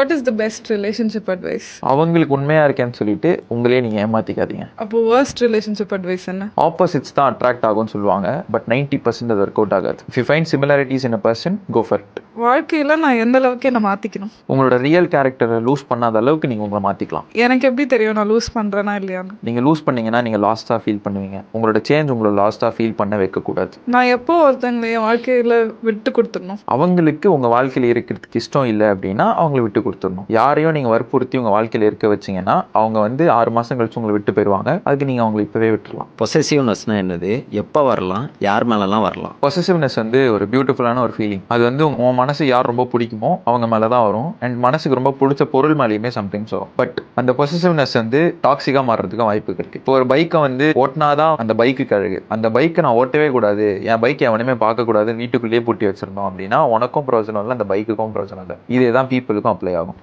What is the best relationship advice? அவங்களுக்கு உண்மையாக இருக்கேன்னு சொல்லிட்டு உங்களே நீங்கள் ஏமாற்றிக்காதீங்க. அப்போ worst ரிலேஷன்ஷிப் அட்வைஸ் என்ன? ஆப்போசிட்ஸ் தான் அட்ராக்ட் ஆகும்னு சொல்லுவாங்க, பட் 90% அது ஒர்க் அவுட் ஆகாது. If you find similarities in a person, go for it. வாழ்க்கையில் நான் எந்த அளவுக்கு என்னை மாற்றிக்கணும்? உங்களோட ரியல் கேரக்டரை லூஸ் பண்ணாத அளவுக்கு நீங்கள் உங்களை மாற்றிக்கலாம். எனக்கு எப்படி தெரியும் நான் லூஸ் பண்ணுறேனா இல்லையான்னு? நீங்கள் லூஸ் பண்ணீங்கன்னா நீங்கள் லாஸ்ட்டாக ஃபீல் பண்ணுவீங்க. உங்களோட சேஞ்ச் உங்களை லாஸ்ட்டாக ஃபீல் பண்ண வைக்கக்கூடாது. நான் எப்போ ஒருத்தங்களை என் வாழ்க்கையில் விட்டு கொடுத்துடணும்? அவங்களுக்கு உங்கள் வாழ்க்கையில் இருக்கிறதுக்கு இஷ்டம் இல்லை அப்படின்னா அவங்கள விட்டு கொடுத்துடணும். யாரையும் நீங்கள் வற்புறுத்தி உங்கள் வாழ்க்கையில் இருக்க வச்சிங்கன்னா அவங்க வந்து 6 மாதம் கழிச்சு உங்களை விட்டு போயிடுவாங்க. அதுக்கு நீங்கள் அவங்களை இப்போவே விட்டுடலாம். பொசசிவ்னஸ்னால் என்னது? எப்போ வரலாம்? யார் மேலெலாம் வரலாம்? பொசசிவ்னஸ் வந்து ஒரு பியூட்டிஃபுல்லான ஒரு ஃபீலிங். அது வந்து உன் மனசு யார் ரொம்ப பிடிக்குமோ அவங்க மேலே தான் வரும். அண்ட் மனசுக்கு ரொம்ப பிடிச்ச பொருள் மேலேயுமே சம்டைம்ஸ் வரும். பட் அந்த பொசசிவ்னஸ் வந்து டாக்ஸிக்காக மாறுறதுக்கு வாய்ப்பு இருக்குது. இப்போ ஒரு பைக்கை வந்து ஓட்டினாதான் அந்த பைக்கு அழகு. அந்த பைக்கை நான் ஓட்டவே கூடாது, என் பைக்கை எவனுமே பார்க்கக்கூடாது, வீட்டுக்குள்ளேயே பூட்டி வச்சிருந்தோம் அப்படின்னா உனக்கும் பிரயோஜனம் இல்லை, அந்த பைக்குக்கும் பிரயோஜனம் இல்லை. இதே தான் பீப்புளுக்கும் அப்ளை ஆகும்.